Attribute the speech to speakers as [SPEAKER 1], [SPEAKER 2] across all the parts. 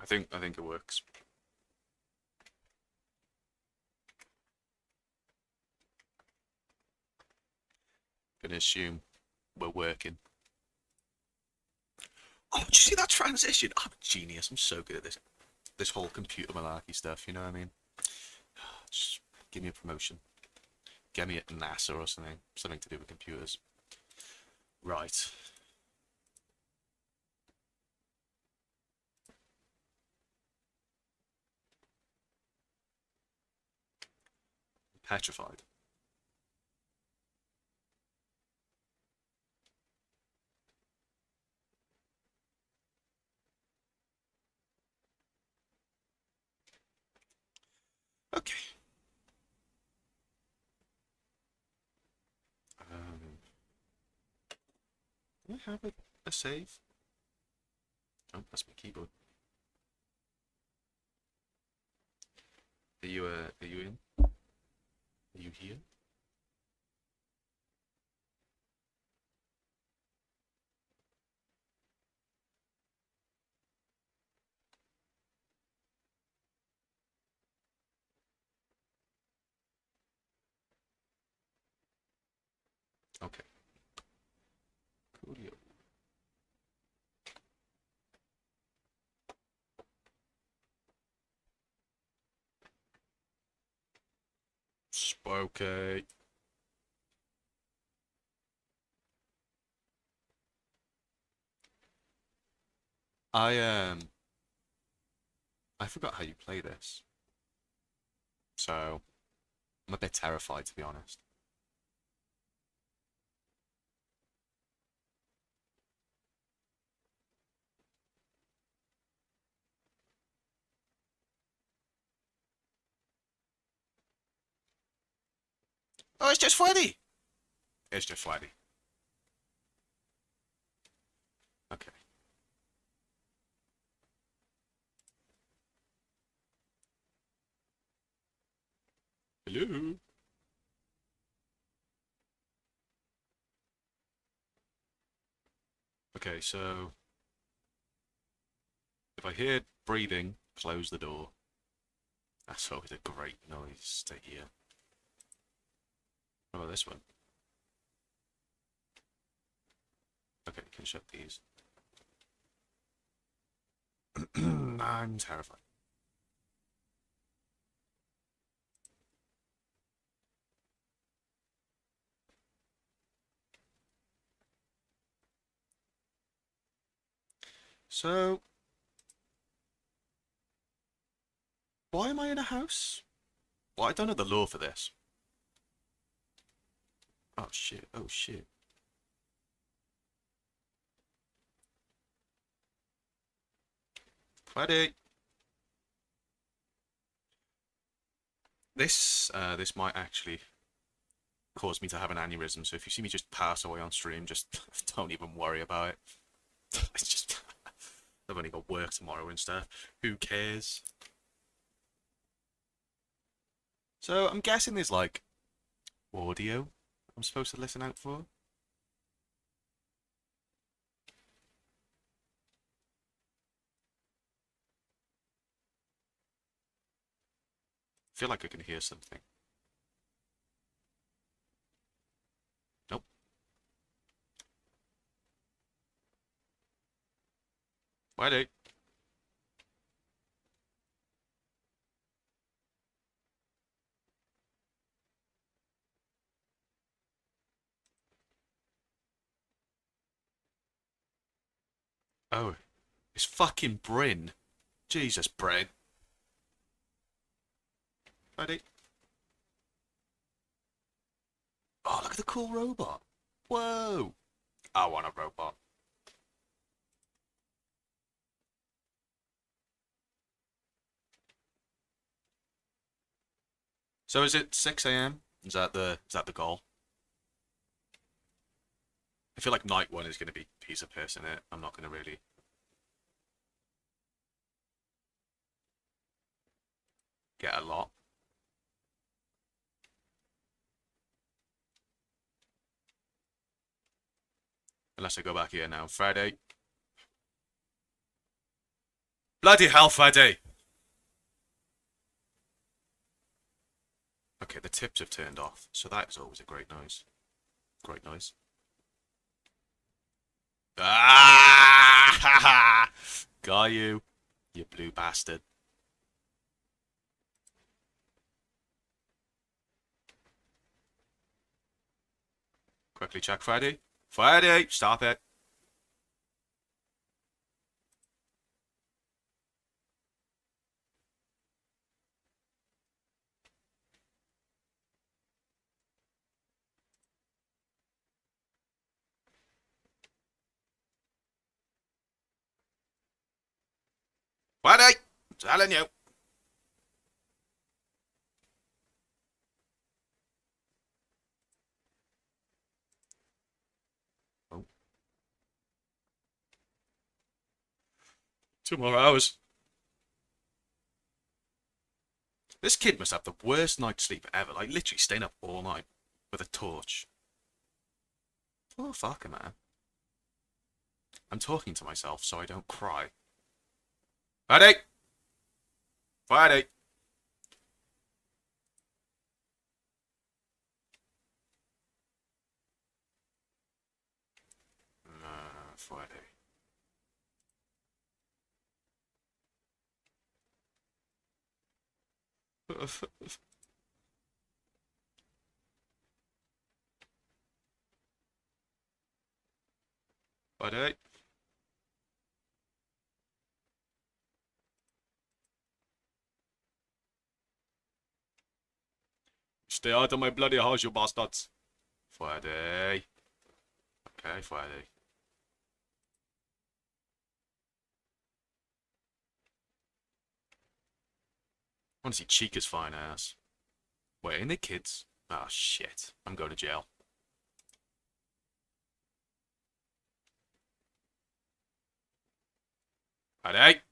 [SPEAKER 1] I think it works. Gonna assume we're working. Oh, did you see that transition? I'm a genius. I'm so good at this whole computer malarkey stuff. You know what I mean? Just give me a promotion. Get me at NASA or something. Something to do with computers. Right. Petrified. Okay. Do I have a save? Oh, that's my keyboard. Are you in? Are you here? Okay. Coolio. Okay. I I forgot how you play this, so I'm a bit terrified to be honest. Oh, it's just Freddy. It's just Freddy. Okay. Hello. Okay, so if I hear breathing, close the door. That's always a great noise to hear. What about this one? Okay, can shut these. I'm terrified. So, why am I in a house? Well, I don't know the law for this. Oh shit, oh shit. Freddy! This might actually cause me to have an aneurysm, so if you see me just pass away on stream, just don't even worry about it. It's just, I've only got work tomorrow and stuff. Who cares? So I'm guessing there's like audio I'm supposed to listen out for. I feel like I can hear something. Nope. Friday. Oh, it's fucking Bryn. Jesus, Bryn. Ready? Oh, look at the cool robot. Whoa. I want a robot. So is it 6 a.m.? Is that the goal? I feel like night one is going to be piece of piss in it. I'm not going to really get a lot. Unless I go back here now. Friday. Bloody hell, Friday! Okay, the tips have turned off, so that is always a great noise. Great noise. Ah! Got you, you blue bastard. Quickly check Friday. Friday, stop it. Friday, I'm telling you. Oh. 2 more hours. This kid must have the worst night's sleep ever. Like, literally staying up all night with a torch. Oh, fuck, man. I'm talking to myself so I don't cry. Friday! Friday! Friday. Friday. Stay out of my bloody house, you bastards. Friday. Okay, Friday. I want to see Chica's fine ass. Wait, ain't they kids? Oh, shit. I'm going to jail. Friday.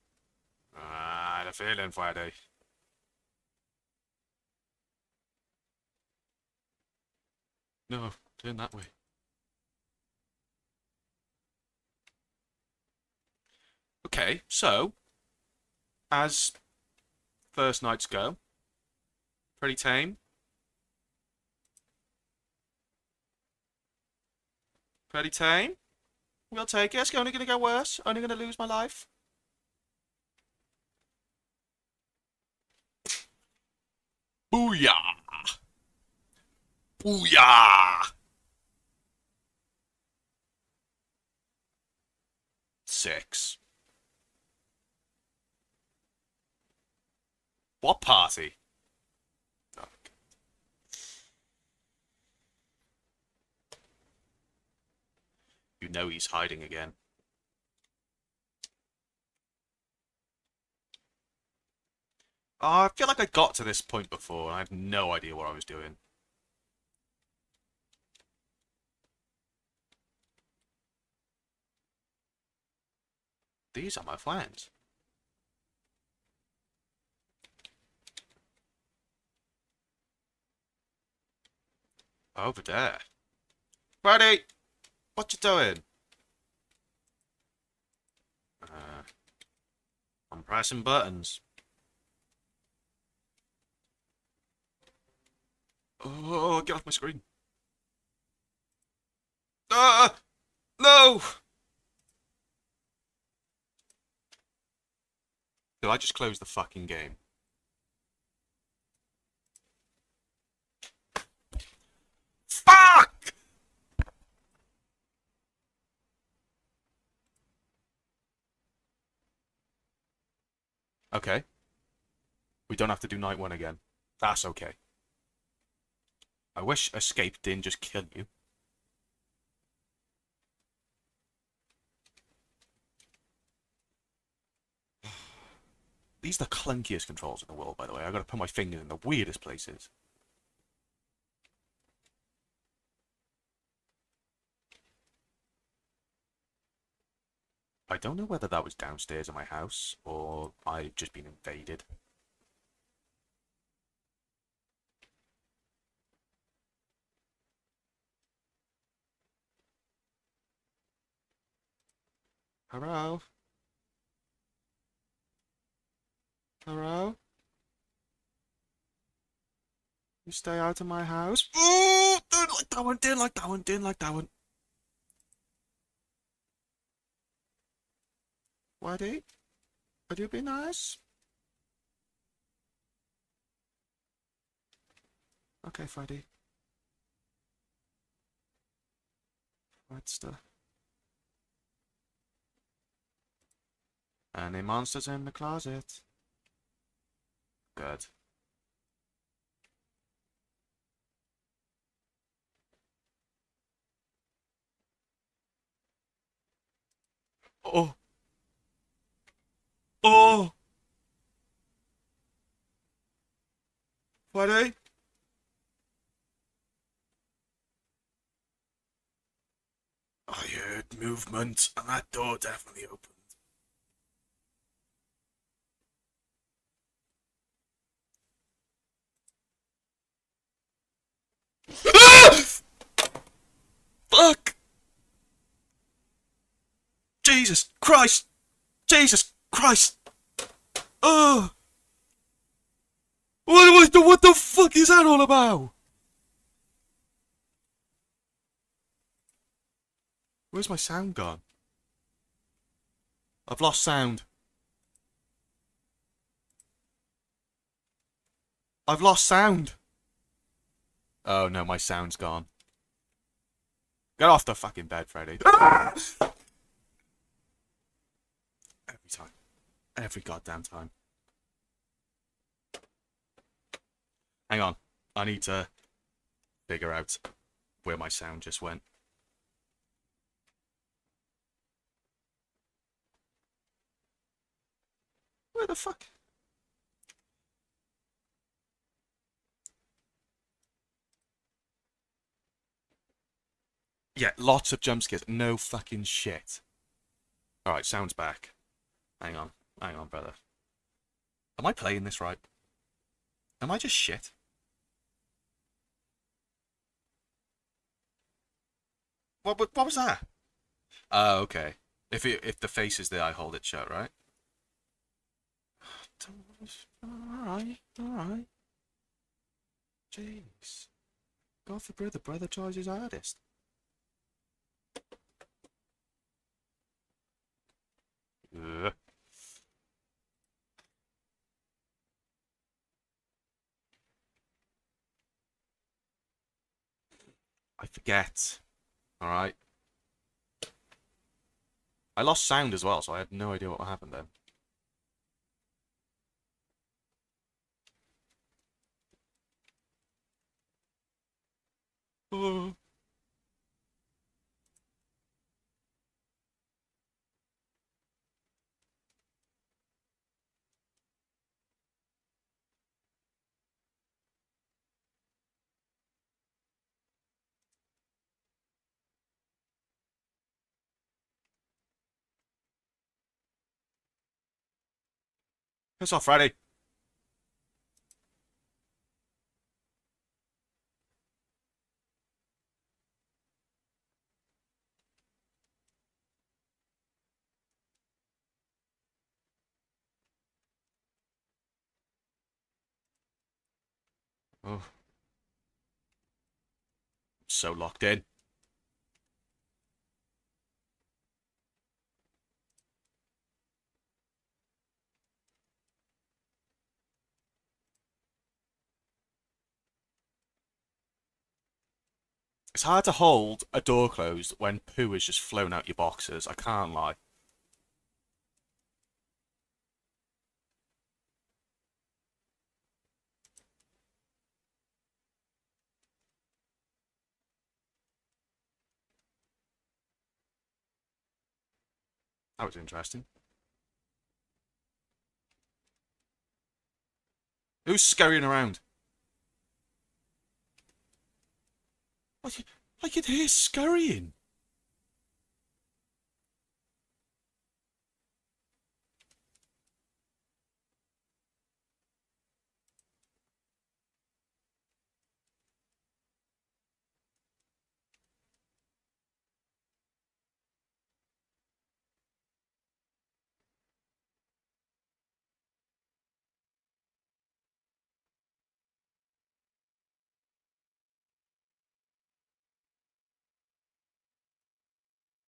[SPEAKER 1] I had a feeling Friday. No, turn that way. Okay, so, as first nights go, pretty tame. Pretty tame. We'll take it. It's only going to get worse. Only going to lose my life. Booyah! Booyah! 6. What party? Oh, you know he's hiding again. Oh, I feel like I got to this point before and I had no idea what I was doing. These are my friends. Over there. Ready? What you doing? I'm pressing buttons. Oh, get off my screen. Ah! No! Did I just close the fucking game? Fuck! Okay. We don't have to do night one again. That's okay. I wish escape didn't just kill you. These are the clunkiest controls in the world, by the way. I gotta put my fingers in the weirdest places. I don't know whether that was downstairs in my house or I've just been invaded. Hello? Hello? You stay out of my house? Ooh! Didn't like that one, didn't like that one, didn't like that one. Waddy? Would you be nice? Okay, Freddy. Fredster. Any monsters in the closet? Good. Oh! Oh! Freddy? I heard movement, and that door definitely opened. Ah! Fuck! Jesus Christ! Jesus Christ! Oh! What the fuck is that all about? Where's my sound gone? I've lost sound. I've lost sound. Oh no, my sound's gone. Get off the fucking bed, Freddy. Ah! Every time. Every goddamn time. Hang on. I need to figure out where my sound just went. Where the fuck? Yeah, lots of jump scares. No fucking shit. Alright, sound's back. Hang on. Hang on, brother. Am I playing this right? Am I just shit? What was that? Oh, okay. If the face is there, I hold it shut, right? Alright, alright. Jeez. God forbid the brother tries his hardest. Ugh. I forget. Alright. I lost sound as well, so I had no idea what happened then. Oh. Piss off, Friday. Oh, so locked in. It's hard to hold a door closed when poo is just flown out your boxes. I can't lie. That was interesting. Who's scurrying around? I could hear scurrying.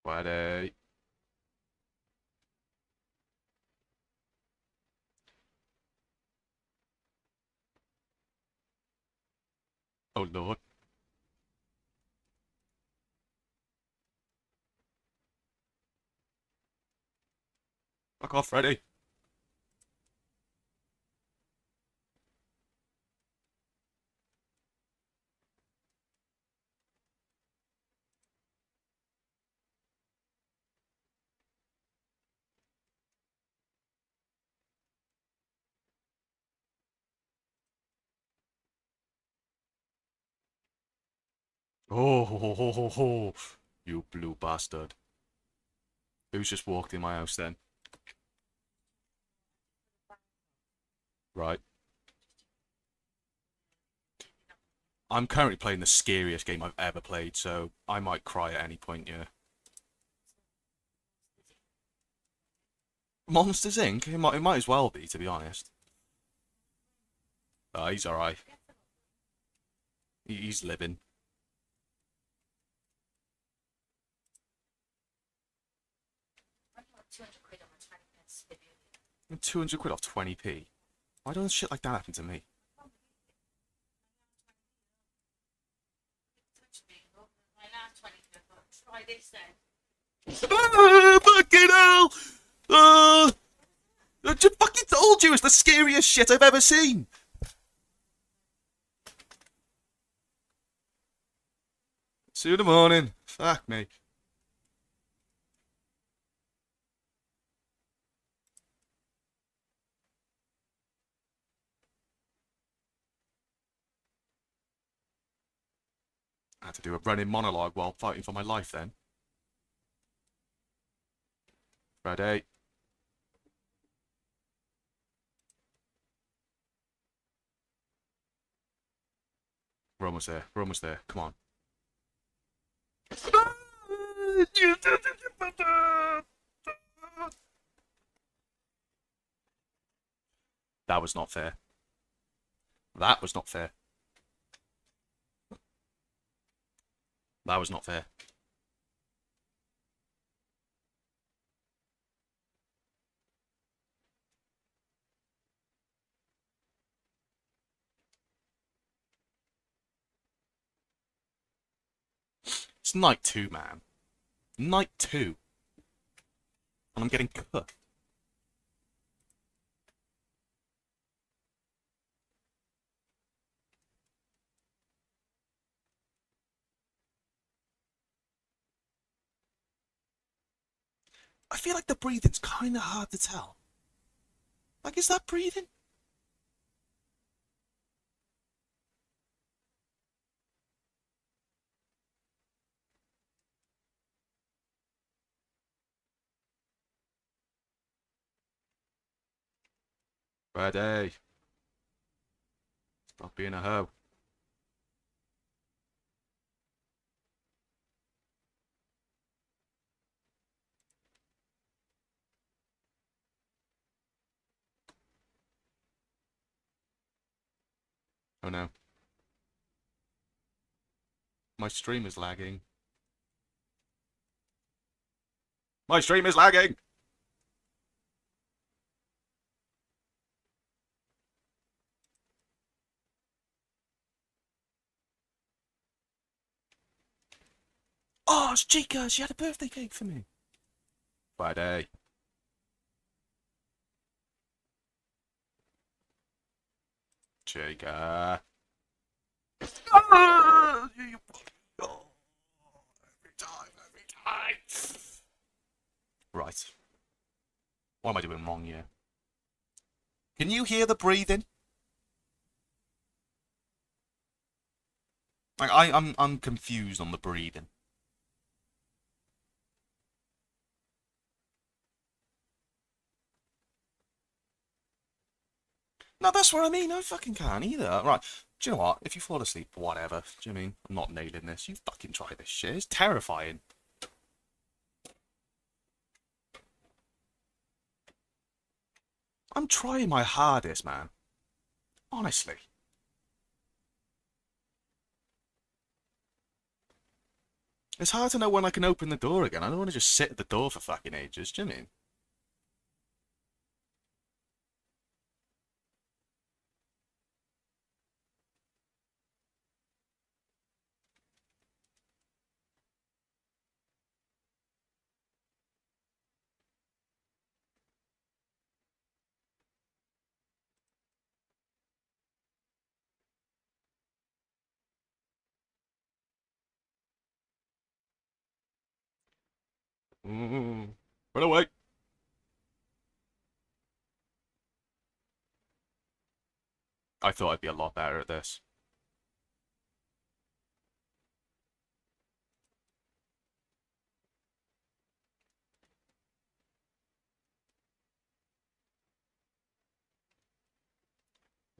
[SPEAKER 1] Friday. Oh Lord. Fuck off, Freddy. Oh, ho, ho, ho, ho. You blue bastard. Who's just walked in my house then? Right. I'm currently playing the scariest game I've ever played, so I might cry at any point, yeah. Monsters Inc? It might as well be, to be honest. He's alright. He's living. 200 quid off 20p? Why doesn't shit like that happen to me? Fucking hell! I just fucking told you it's the scariest shit I've ever seen! 2 in the morning. Fuck me. I had to do a running monologue while fighting for my life then. Ready? We're almost there. We're almost there. Come on. That was not fair. That was not fair. That was not fair. It's night 2, man. Night 2. And I'm getting cooked. I feel like the breathing's kind of hard to tell. Like, is that breathing? Ready. Stop being a hoe. Oh no. My stream is lagging. My stream is lagging! Oh, it's Chica! She had a birthday cake for me. Friday. Chica. Oh, every time. Right. What am I doing wrong here? Can you hear the breathing? Like I'm confused on the breathing. No, that's what I mean. I fucking can't either. Right. Do you know what? If you fall asleep, whatever. Do you know what I mean? I'm not nailing this. You fucking try this shit. It's terrifying. I'm trying my hardest, man. Honestly. It's hard to know when I can open the door again. I don't want to just sit at the door for fucking ages. Do you know what I mean? Run away. I thought I'd be a lot better at this.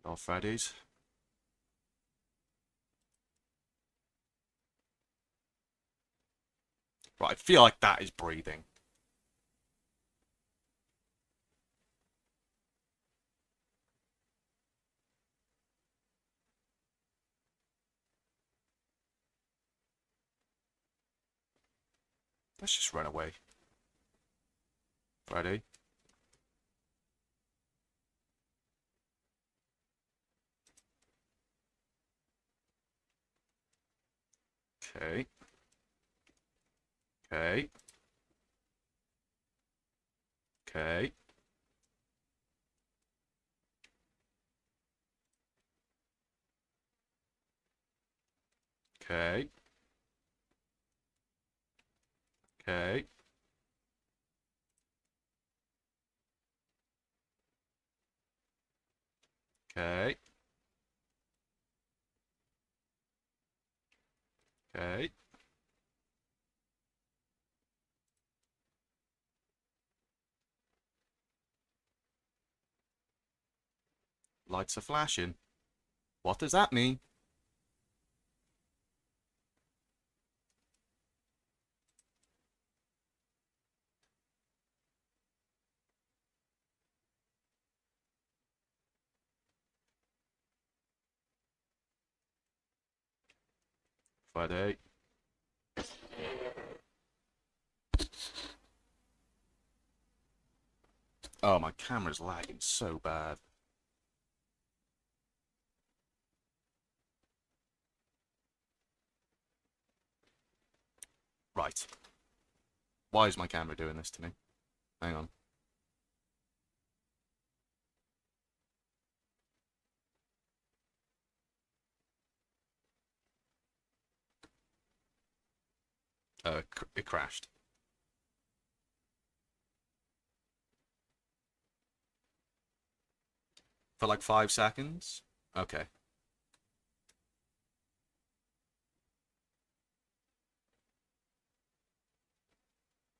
[SPEAKER 1] Oh, Freddy's. Right, I feel like that is breathing. Let's just run away. Freddy. Okay. Okay. Okay. Okay. Okay. Okay. Okay. Lights are flashing. What does that mean? Freddy. Oh, my camera's lagging so bad. Right. Why is my camera doing this to me? Hang on. It crashed. For like 5 seconds? Okay.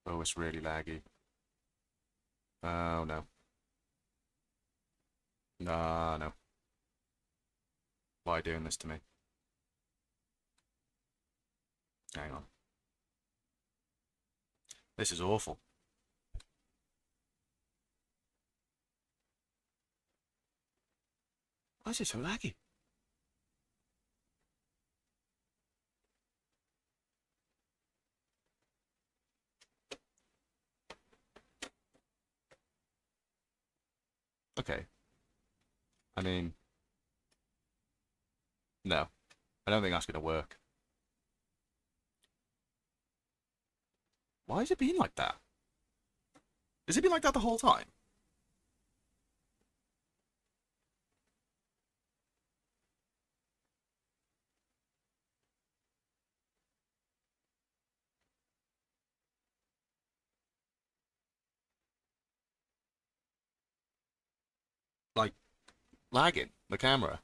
[SPEAKER 1] Oh, it's really laggy. Oh, no. No, no. Why are you doing this to me? Hang on. This is awful. Why is it so laggy? Okay. I mean, no. I don't think that's going to work. Why has it been like that? Has it been like that the whole time? lagging, the camera.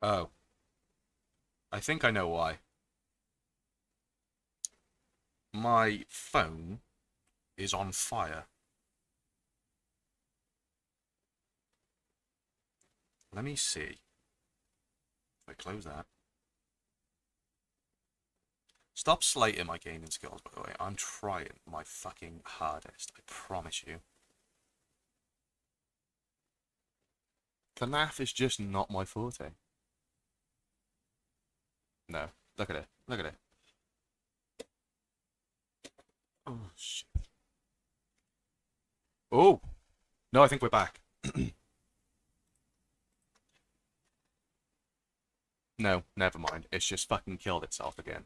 [SPEAKER 1] Oh, I think I know why. My phone is on fire. Let me see. If I close that. Stop slating my gaming skills, by the way. I'm trying my fucking hardest. I promise you. FNAF is just not my forte. No. Look at it. Look at it. Oh, shit. Oh! No, I think we're back. No, never mind. It's just fucking killed itself again.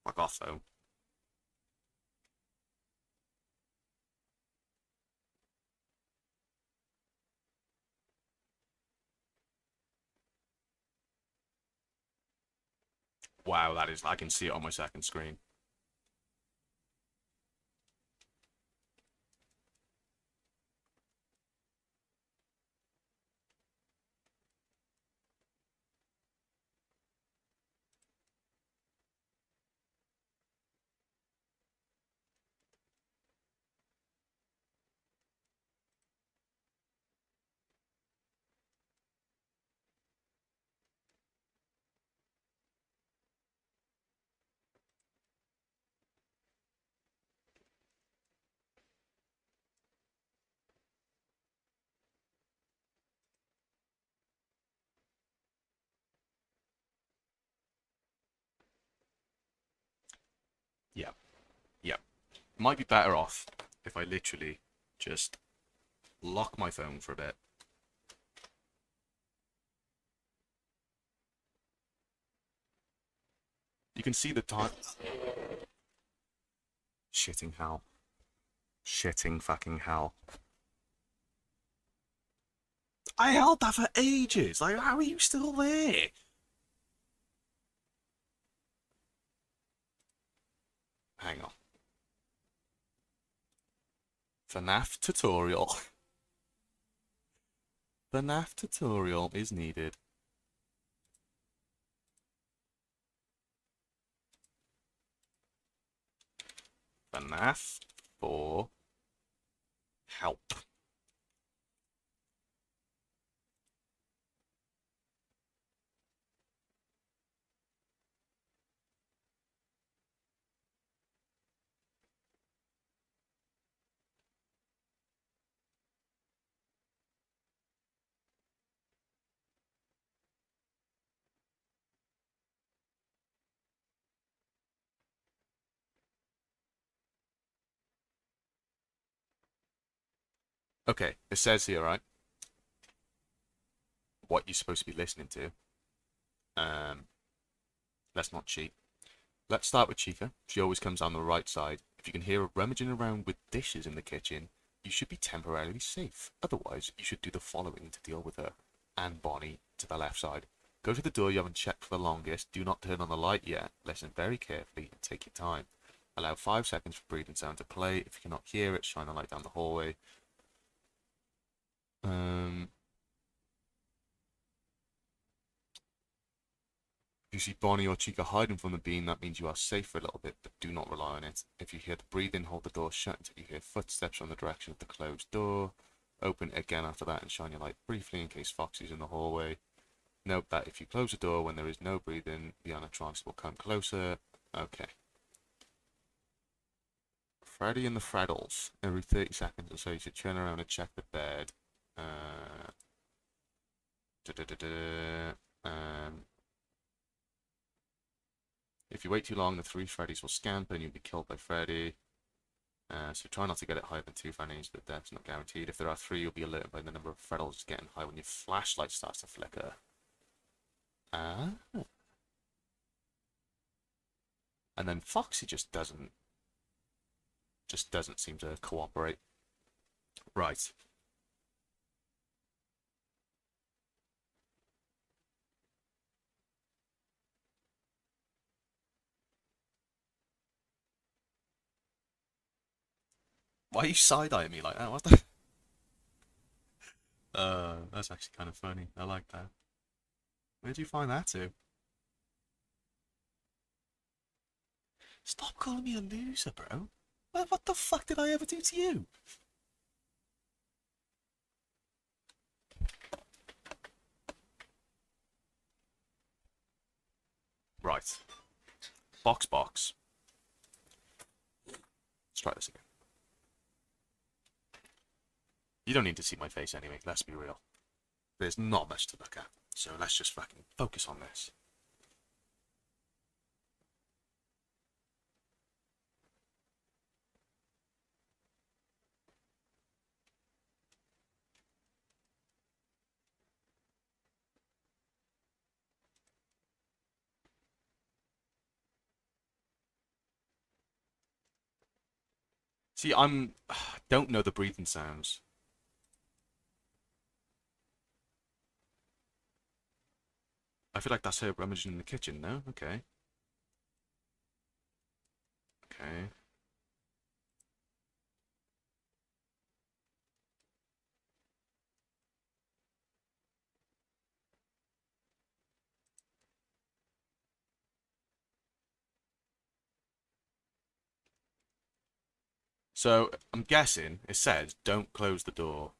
[SPEAKER 1] Fuck off, though. Wow, that is... I can see it on my second screen. Yeah. Yeah. Might be better off if I literally just lock my phone for a bit. You can see the time. Shitting hell. Shitting fucking hell. I held that for ages. Like, how are you still there? Hang on. FNAF tutorial. FNAF tutorial is needed. FNAF for help. Okay, it says here, right, what you're supposed to be listening to. Let's not cheat. Let's start with Chica. She always comes on the right side. If you can hear her rummaging around with dishes in the kitchen, you should be temporarily safe. Otherwise, you should do the following to deal with her. And Bonnie to the left side. Go to the door you haven't checked for the longest. Do not turn on the light yet. Listen very carefully and take your time. Allow 5 seconds for breathing sound to play. If you cannot hear it, shine a light down the hallway. If you see Bonnie or Chica hiding from the beam, that means you are safe for a little bit, but do not rely on it. If you hear the breathing, hold the door shut until you hear footsteps from the direction of the closed door. Open it again after that and shine your light briefly in case Foxy's in the hallway. Note that if you close the door when there is no breathing, the animatronics will come closer. Okay. Freddy and the Freddles. Every 30 seconds or so, you should turn around and check the bed. If you wait too long, the 3 Freddys will scamper and you'll be killed by Freddy. So try not to get it higher than 2 frames, but that's not guaranteed. If there are 3, you'll be alerted by the number of freckles getting high when your flashlight starts to flicker. Ah. And then Foxy just doesn't seem to cooperate. Right. Why are you side-eyeing me like that? What the? That's actually kind of funny. I like that. Where'd you find that to? Stop calling me a loser, bro. What the fuck did I ever do to you? Right. Box. Let's try this again. You don't need to see my face anyway, let's be real. There's not much to look at, so let's just fucking focus on this. See, don't know the breathing sounds. I feel like that's her rummaging in the kitchen, no? Okay. Okay. So, I'm guessing it says don't close the door.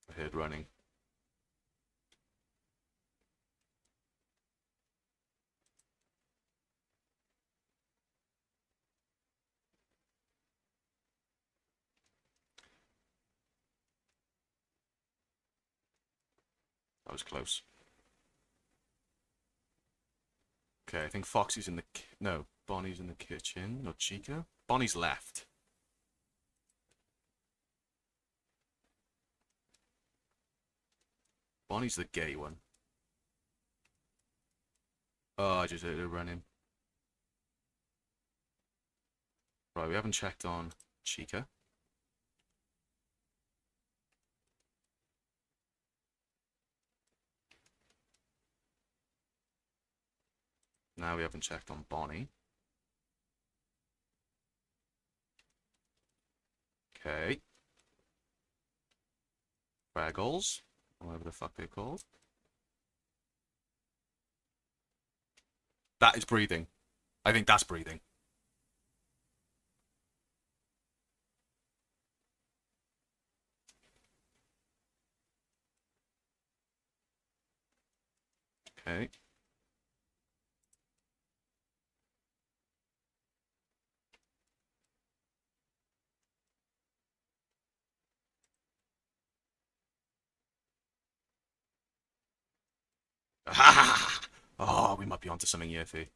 [SPEAKER 1] I heard running. That was close. Okay, I think Foxy's in the... No, Bonnie's in the kitchen. No, Chica? Bonnie's left. Bonnie's the gay one. Oh, I just heard her running. Right, we haven't checked on Chica. Now we haven't checked on Bonnie. Okay. Fraggles. Whatever the fuck they're called. That is breathing. I think that's breathing. Okay. Oh, we might be onto something here, Fee.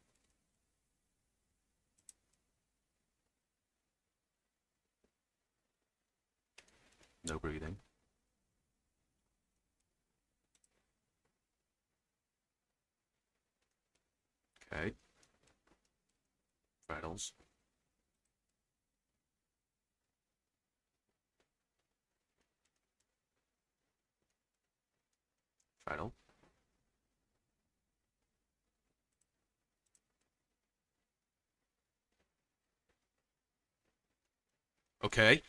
[SPEAKER 1] No breathing. Okay. Rattles. Rattle. Okay.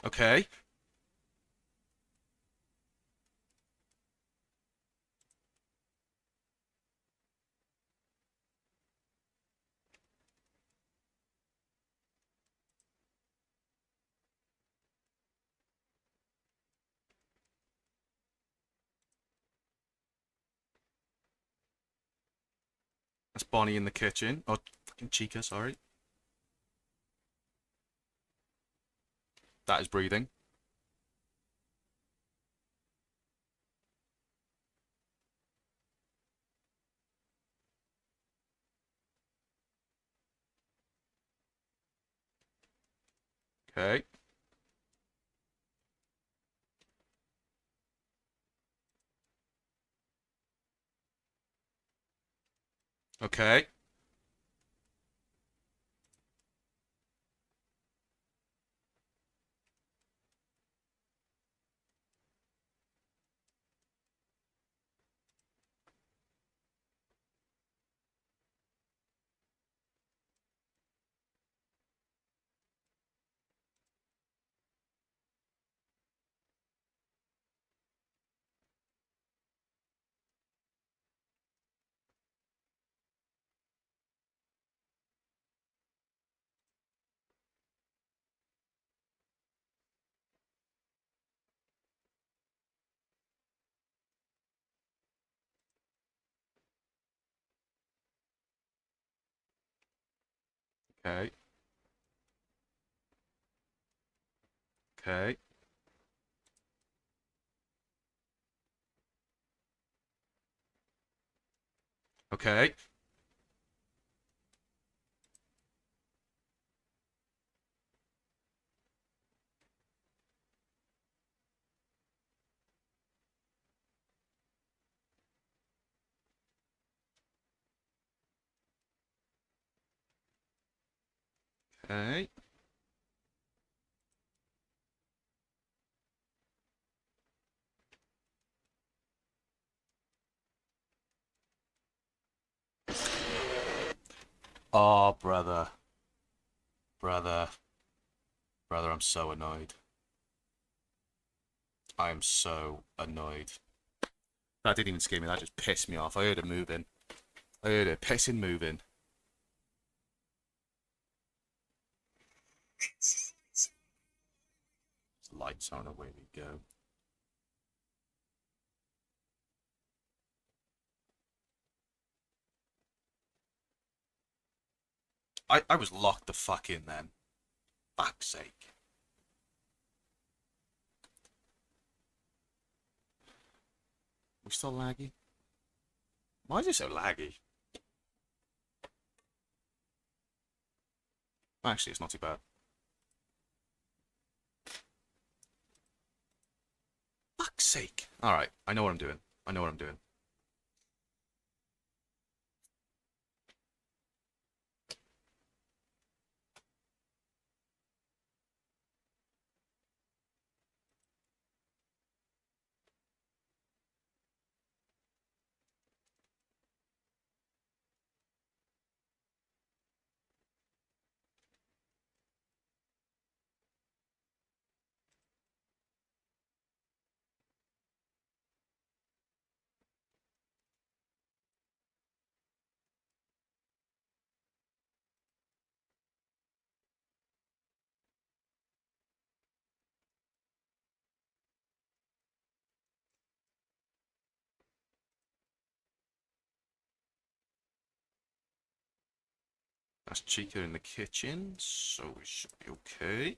[SPEAKER 1] Okay. Bonnie in the kitchen. Oh, fucking Chica, sorry. That is breathing. Okay. Okay. Okay. Okay. Okay. Okay. Oh, brother. Brother. Brother, I'm so annoyed. I am so annoyed. That didn't even scare me, that just pissed me off. I heard it moving. I heard it pissing moving. Lights on, away we go. I was locked the fuck in then. Fuck's sake. We still laggy? Why is it so laggy? Actually, it's not too bad. Fuck's sake. Alright, I know what I'm doing. I know what I'm doing. That's Chica in the kitchen, so we should be okay.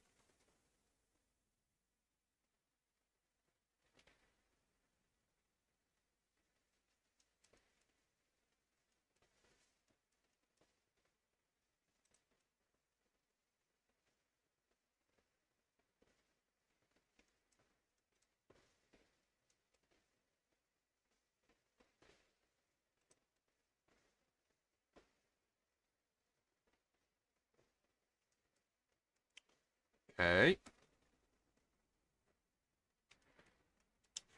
[SPEAKER 1] Okay.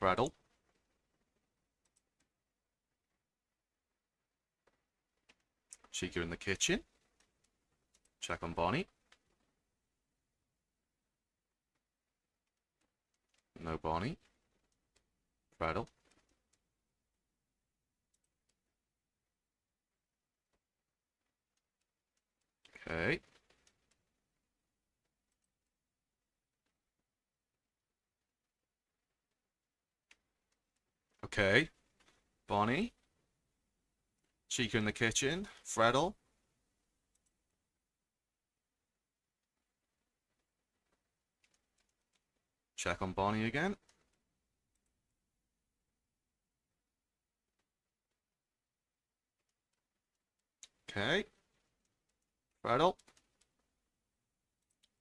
[SPEAKER 1] Fraddle. Chica in the kitchen. Check on Bonnie. No Bonnie. Fraddle. Okay. Okay. Bonnie. Chica in the kitchen. Freddle. Check on Bonnie again. Okay. Freddle.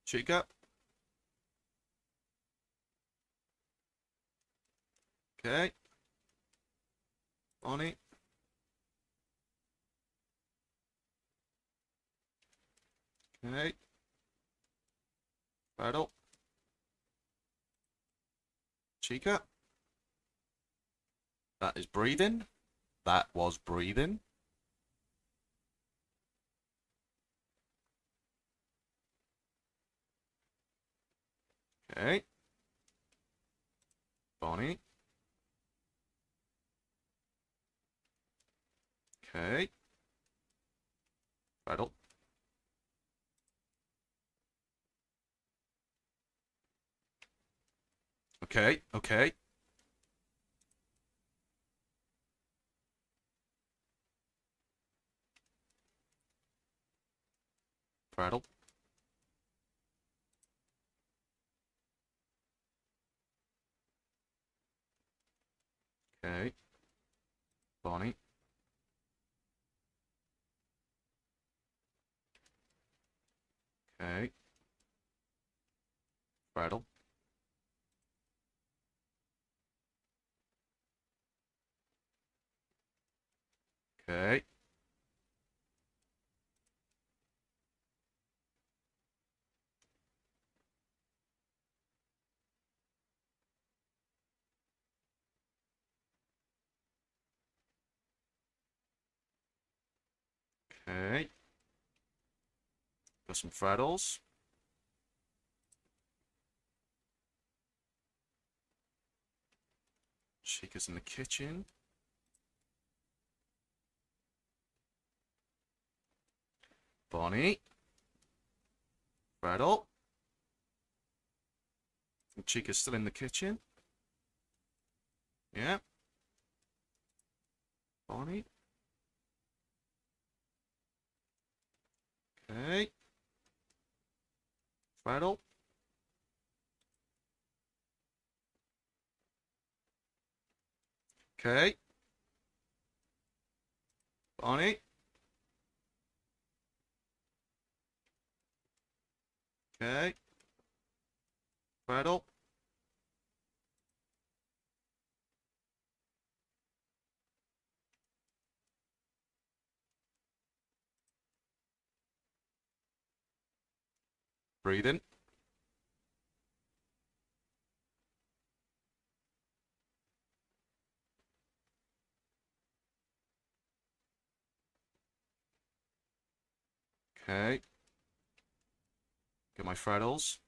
[SPEAKER 1] Chica. Okay. Bonnie. Okay. Freddle. Chica. That is breathing. That was breathing. Okay. Bonnie. Okay. Freddle. Okay. Okay. Freddle. Okay. Bonnie. Okay. Freddle. Okay. Okay. Got some Freddles. Chica's in the kitchen. Bonnie. Freddle. Chica's still in the kitchen. Yeah. Bonnie. Okay. Freddle. Okay. Bonnie. Okay. Freddle. Breathing. Okay. Get my Freddles.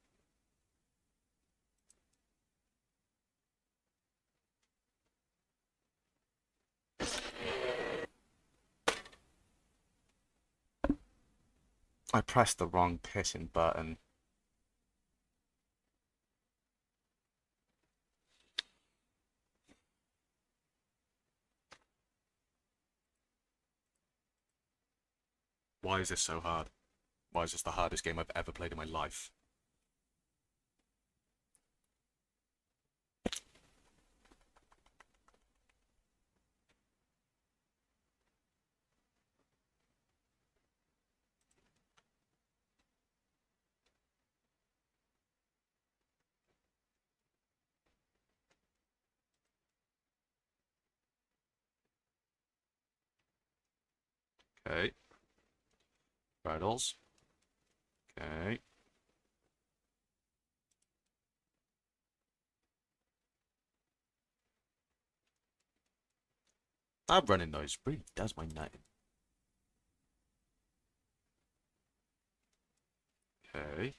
[SPEAKER 1] I pressed the wrong pissing button. Why is this so hard? Why is this the hardest game I've ever played in my life? Okay. Freddles. Okay. That running noise really does my nutting. Okay.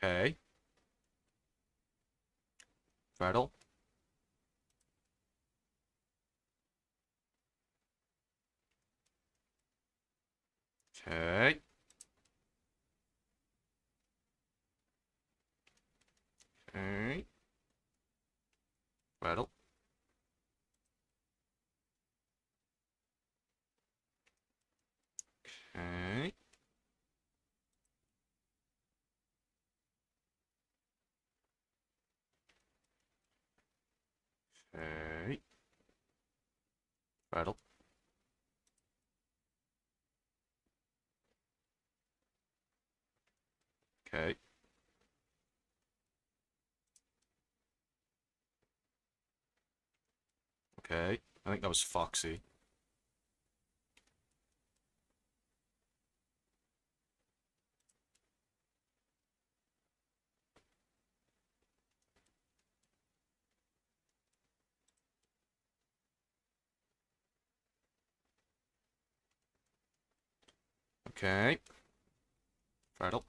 [SPEAKER 1] Okay. Rattle. Okay. Okay. Rattle. Okay. Okay. Rattle. Okay. Okay. I think that was Foxy. Okay. Rattle.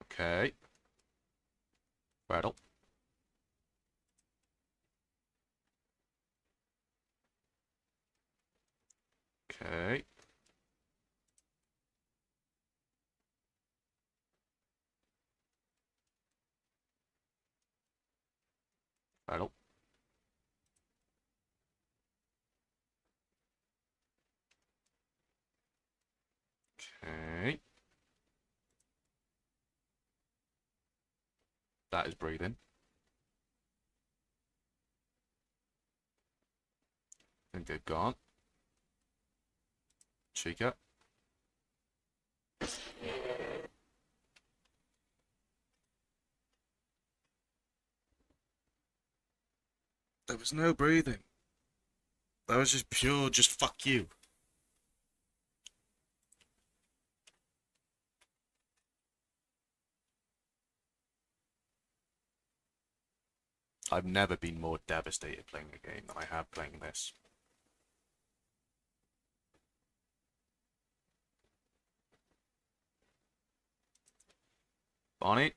[SPEAKER 1] Okay. Rattle. Okay. Rattle. Okay. That is breathing. I think they've gone. Chica. There was no breathing. That was just pure, just fuck you. I've never been more devastated playing a game than I have playing this. Bonnie.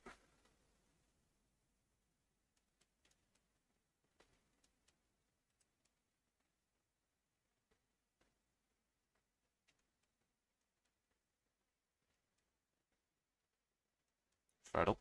[SPEAKER 1] Rattle.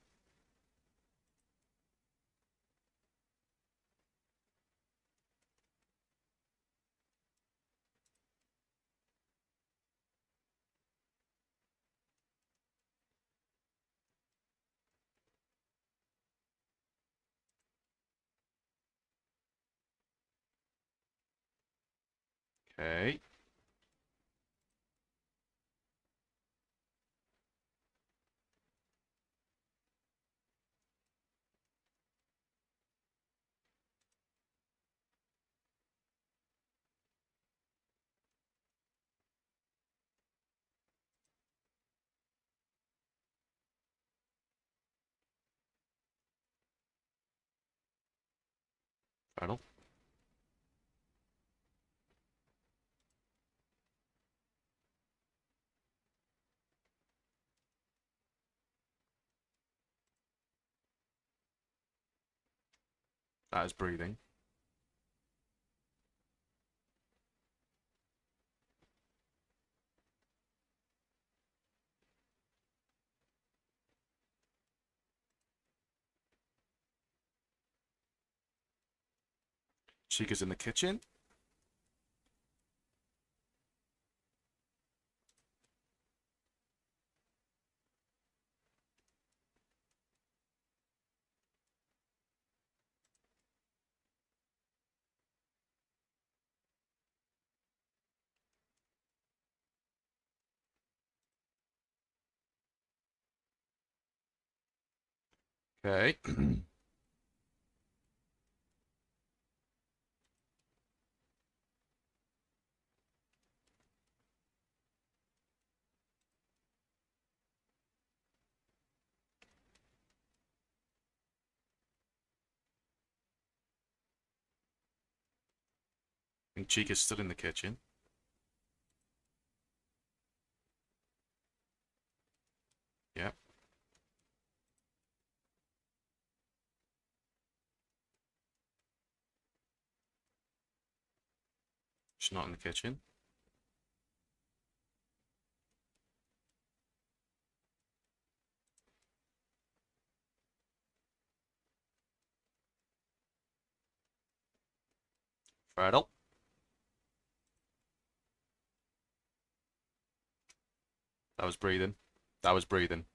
[SPEAKER 1] Okay. Rattle. That is breathing. Chica's in the kitchen. Okay. think Chica's still in the kitchen. Yep. She's not in the kitchen. Freddle. That was breathing. That was breathing.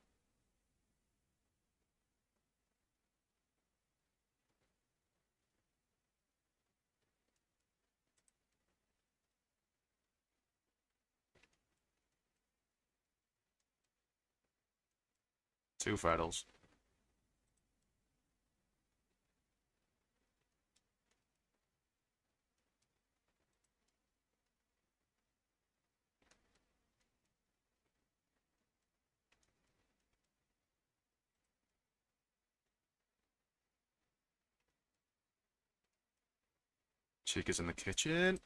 [SPEAKER 1] Two Freddles. Chica's in the kitchen.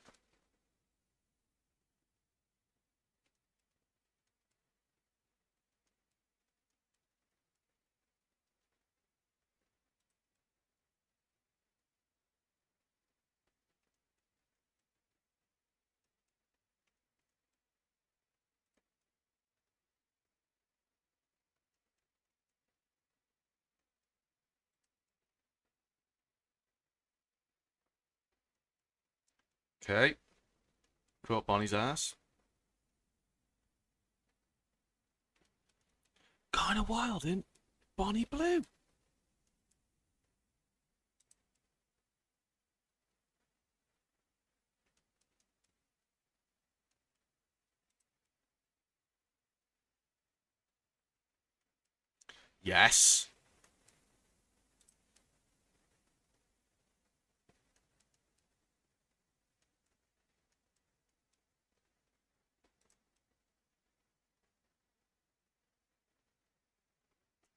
[SPEAKER 1] Okay. Put up Bonnie's ass. Kind of wild, isn't Bonnie Blue? Yes.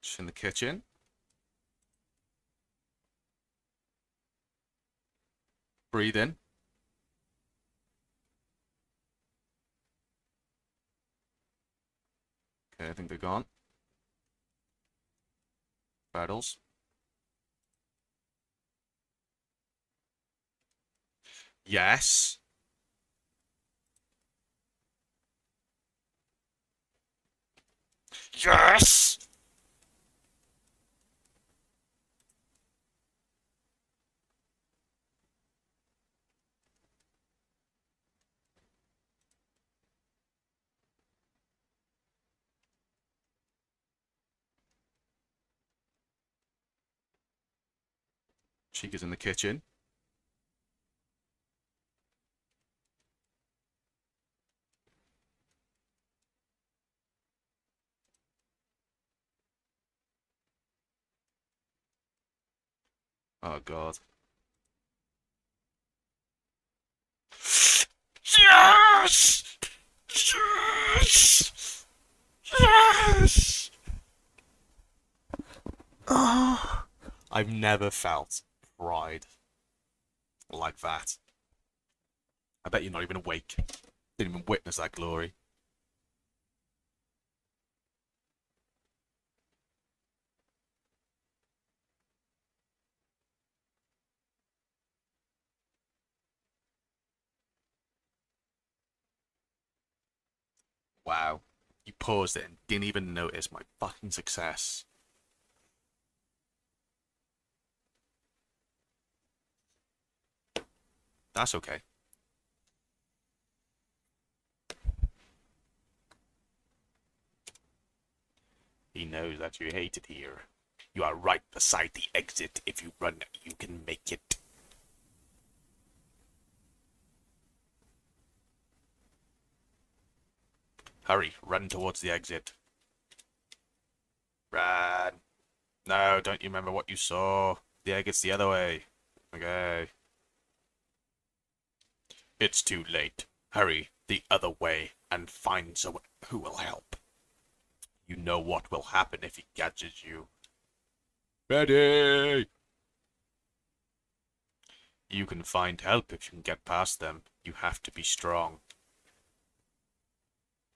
[SPEAKER 1] She's in the kitchen. Breathe in. Okay, I think they're gone. Battles. Yes. Yes! Chica's in the kitchen. Oh, God. Yes! Yes! Yes! Oh, I've never felt pride like that. I bet you're not even awake. Didn't even witness that glory. Wow. You paused it and didn't even notice my fucking success. That's okay. He knows that you hate it here. You are right beside the exit. If you run, you can make it. Hurry, run towards the exit. Run. No, don't you remember what you saw? The exit's the other way. Okay. It's too late. Hurry the other way and find someone who will help. You know what will happen if he catches you. Ready! You can find help if you can get past them. You have to be strong.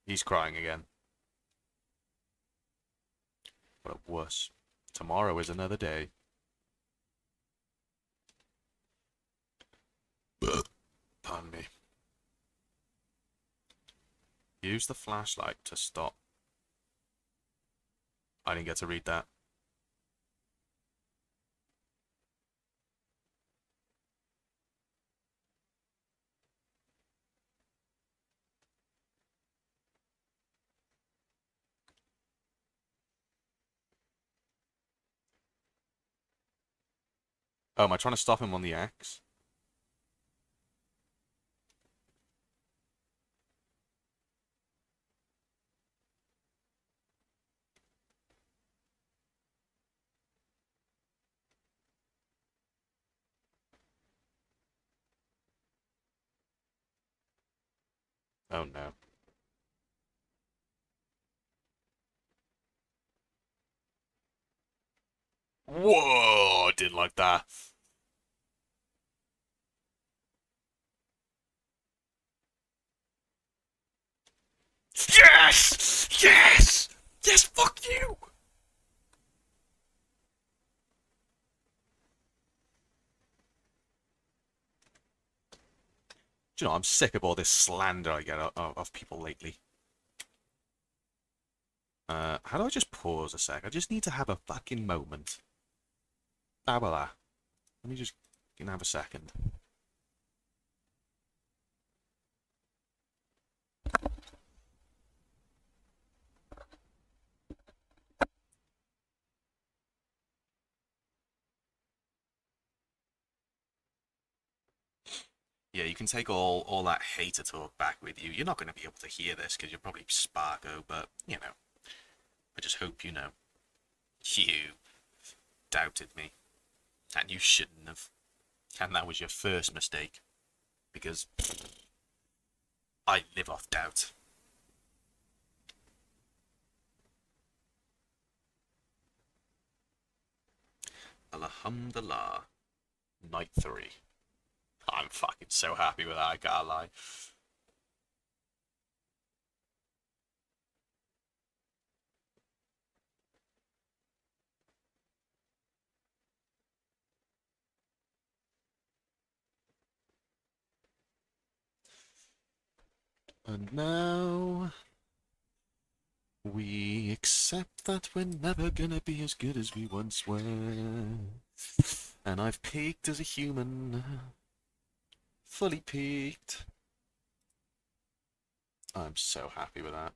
[SPEAKER 1] He's crying again. What a wuss. Tomorrow is another day. Pardon me. Use the flashlight to stop. I didn't get to read that. Oh, am I trying to stop him on the X? Oh no. Whoa! Didn't like that. Yes! Yes! Yes, fuck you! Do you know, I'm sick of all this slander I get of people lately. How do I just pause a sec? I just need to have a fucking moment. How about that? Let me just have a second. Yeah, you can take all that hater talk back with you. You're not going to be able to hear this because you're probably Sparko, but, you know, I just hope you know. You doubted me, and you shouldn't have. And that was your first mistake, because I live off doubt. Alhamdulillah. Night 3. I'm fucking so happy with that, I can't lie. And now we accept that we're never gonna be as good as we once were. And I've peaked as a human. Fully peaked. I'm so happy with that.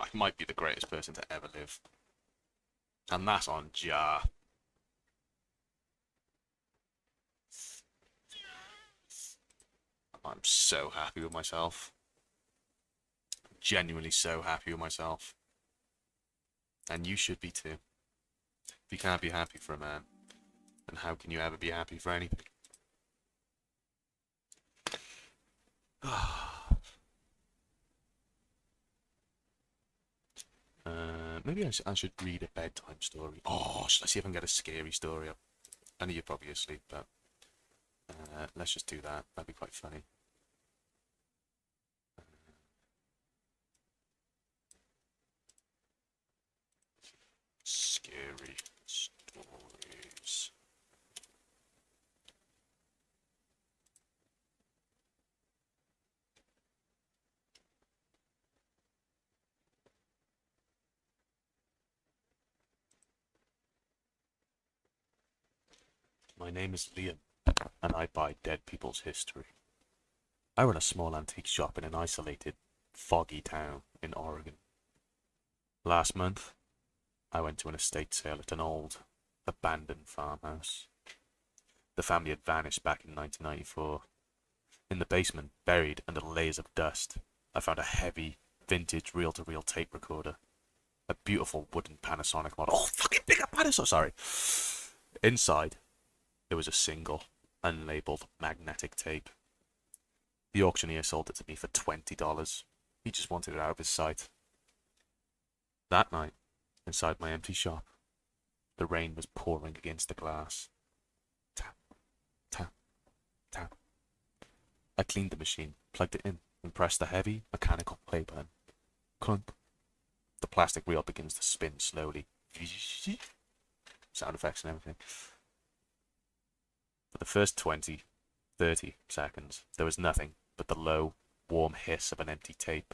[SPEAKER 1] I might be the greatest person to ever live. And that's on Jar. I'm so happy with myself. Genuinely so happy with myself. And you should be too. If you can't be happy for a man, then how can you ever be happy for anything? Maybe I should read a bedtime story. Oh, should I see if I can get a scary story up? I know you're probably asleep, but let's just do that. That'd be quite funny. Scary stories. My name is Liam, and I buy dead people's history. I run a small antique shop in an isolated, foggy town in Oregon. Last month, I went to an estate sale at an old, abandoned farmhouse. The family had vanished back in 1994. In the basement, buried under layers of dust, I found a heavy, vintage reel-to-reel tape recorder. A beautiful wooden Panasonic model. Oh, fucking big up Panasonic! Sorry. Inside, there was a single, unlabeled magnetic tape. The auctioneer sold it to me for $20. He just wanted it out of his sight. That night, inside my empty shop, the rain was pouring against the glass. Tap, tap, tap. I cleaned the machine, plugged it in, and pressed the heavy, mechanical play button. Clunk. The plastic reel begins to spin slowly. Sound effects and everything. For the first 20, 30 seconds, there was nothing but the low, warm hiss of an empty tape.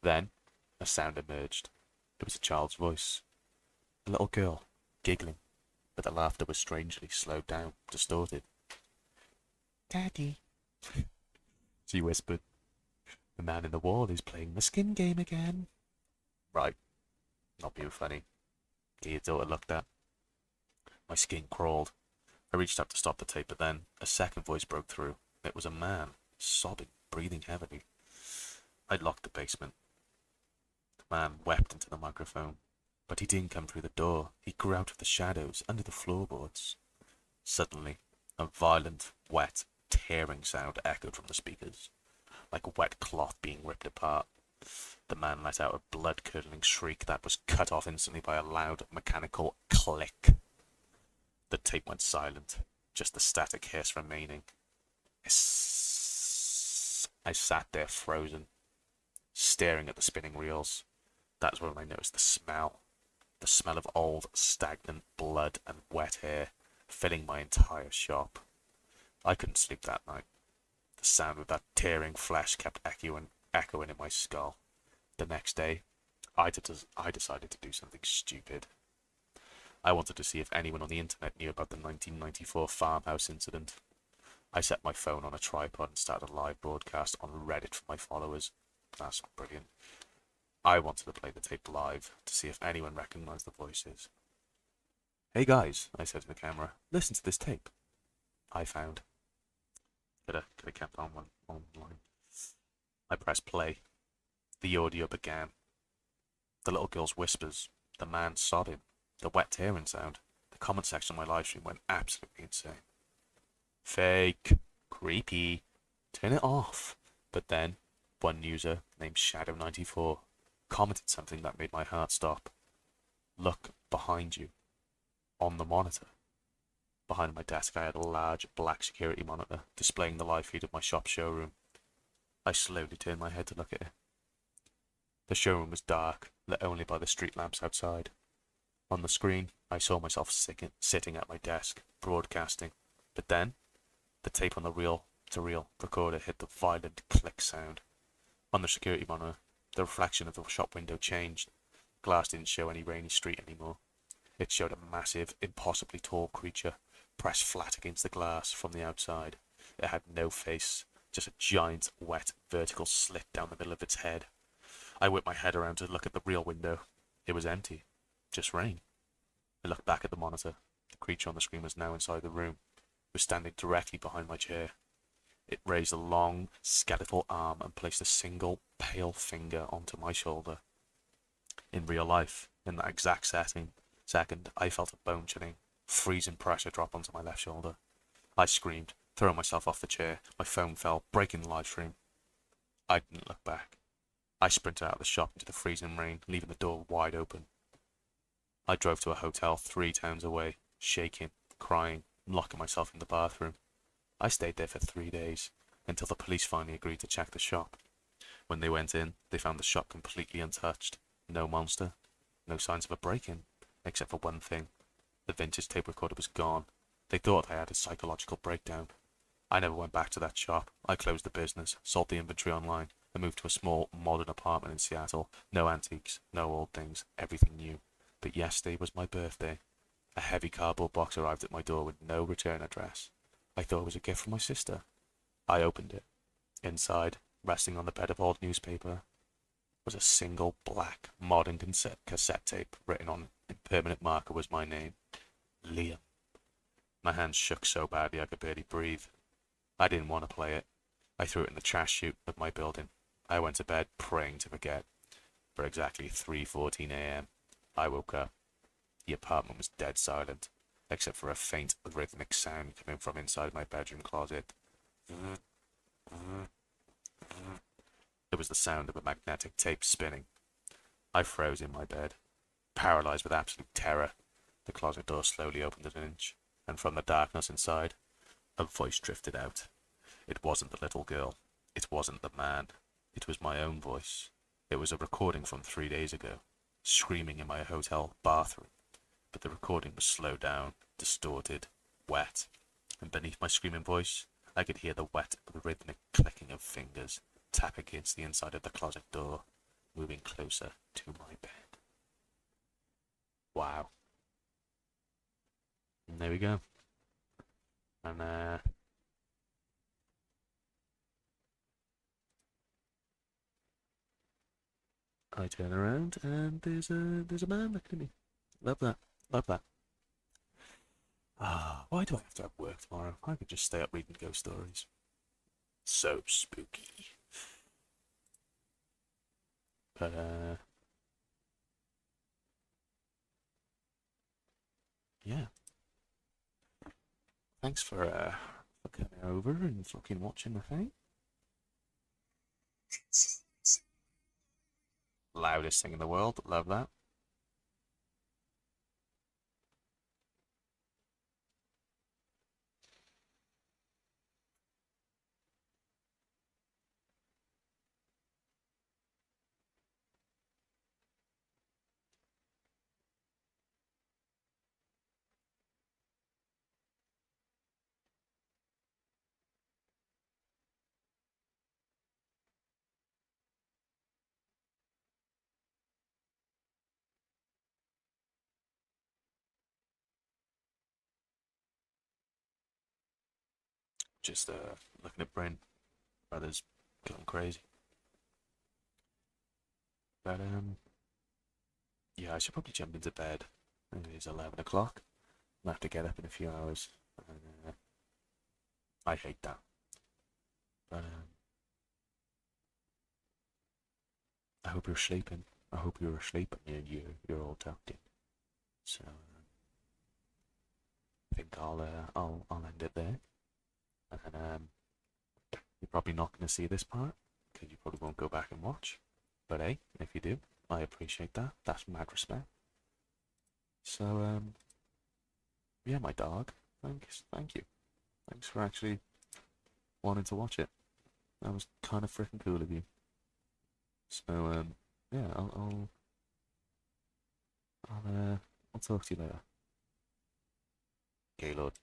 [SPEAKER 1] Then, a sound emerged. It was a child's voice. A little girl, giggling, but the laughter was strangely slowed down, distorted. "Daddy," she whispered. "The man in the wall is playing the skin game again." Right. Not being funny. Get your daughter looked at. My skin crawled. I reached out to stop the tape, but then a second voice broke through. It was a man, sobbing, breathing heavily. I locked the basement. The man wept into the microphone, but he didn't come through the door. He grew out of the shadows, under the floorboards. Suddenly, a violent, wet, tearing sound echoed from the speakers, like a wet cloth being ripped apart. The man let out a blood-curdling shriek that was cut off instantly by a loud, mechanical click. The tape went silent, just the static hiss remaining. Hiss. I sat there frozen, staring at the spinning reels. That's when I noticed the smell of old, stagnant blood and wet hair filling my entire shop. I couldn't sleep that night. The sound of that tearing flesh kept echoing in my skull. The next day, I decided to do something stupid. I wanted to see if anyone on the internet knew about the 1994 farmhouse incident. I set my phone on a tripod and started a live broadcast on Reddit for my followers. That's brilliant. I wanted to play the tape live to see if anyone recognized the voices. "Hey guys," I said to the camera, "listen to this tape I found." Could have kept on one online. I pressed play. The audio began. The little girl's whispers, the man sobbing, the wet tearing sound. The comment section of my live stream went absolutely insane. "Fake. Creepy. Turn it off." But then, one user named Shadow94 commented something that made my heart stop. "Look behind you. On the monitor." Behind my desk I had a large black security monitor displaying the live feed of my shop showroom. I slowly turned my head to look at it. The showroom was dark, lit only by the street lamps outside. On the screen, I saw myself sitting at my desk, broadcasting. But then, the tape on the reel-to-reel recorder hit the violent click sound. On the security monitor, the reflection of the shop window changed. Glass didn't show any rainy street anymore. It showed a massive, impossibly tall creature, pressed flat against the glass from the outside. It had no face, just a giant, wet, vertical slit down the middle of its head. I whipped my head around to look at the real window. It was empty. Just rain. I looked back at the monitor. The creature on the screen was now inside the room. It was standing directly behind my chair. It raised a long, skeletal arm and placed a single, pale finger onto my shoulder. In real life, in that exact second, I felt a bone-chilling, freezing pressure drop onto my left shoulder. I screamed, throwing myself off the chair. My phone fell, breaking the live stream. I didn't look back. I sprinted out of the shop into the freezing rain, leaving the door wide open. I drove to a hotel 3 towns away, shaking, crying, and locking myself in the bathroom. I stayed there for 3 days, until the police finally agreed to check the shop. When they went in, they found the shop completely untouched. No monster, no signs of a break-in, except for one thing. The vintage tape recorder was gone. They thought I had a psychological breakdown. I never went back to that shop. I closed the business, sold the inventory online, and moved to a small, modern apartment in Seattle. No antiques, no old things, everything new. But yesterday was my birthday. A heavy cardboard box arrived at my door with no return address. I thought it was a gift from my sister. I opened it. Inside, resting on the bed of old newspaper, was a single black modern cassette tape written on in permanent marker was my name. Liam. My hands shook so badly I could barely breathe. I didn't want to play it. I threw it in the trash chute of my building. I went to bed praying to forget. For exactly 3:14 a.m., I woke up. The apartment was dead silent, except for a faint rhythmic sound coming from inside my bedroom closet. It was the sound of a magnetic tape spinning. I froze in my bed, paralyzed with absolute terror. The closet door slowly opened an inch, and from the darkness inside, a voice drifted out. It wasn't the little girl. It wasn't the man. It was my own voice. It was a recording from 3 days ago, screaming in my hotel bathroom. But the recording was slowed down, distorted, wet, and beneath my screaming voice, I could hear the wet, rhythmic clicking of fingers tap against the inside of the closet door, moving closer to my bed. Wow. And there we go. And I turn around and there's a man looking at me. Love that. Love that. Ah, why do I have to have work tomorrow? I could just stay up reading ghost stories. So spooky. But yeah. Thanks for coming over and fucking watching the thing. Loudest thing in the world. Love that. Just looking at Bryn. Brother's going crazy. But yeah, I should probably jump into bed. It is 11 o'clock. I'll have to get up in a few hours. And, I hate that. But I hope you're sleeping. I hope you're asleep and you're all tucked in. So I think I'll end it there. And you're probably not going to see this part because you probably won't go back and watch. But hey, if you do, I appreciate that. That's mad respect. So yeah, my dog. Thank you. Thanks for actually wanting to watch it. That was kind of freaking cool of you. So yeah, I'll talk to you later. Okay, Lord.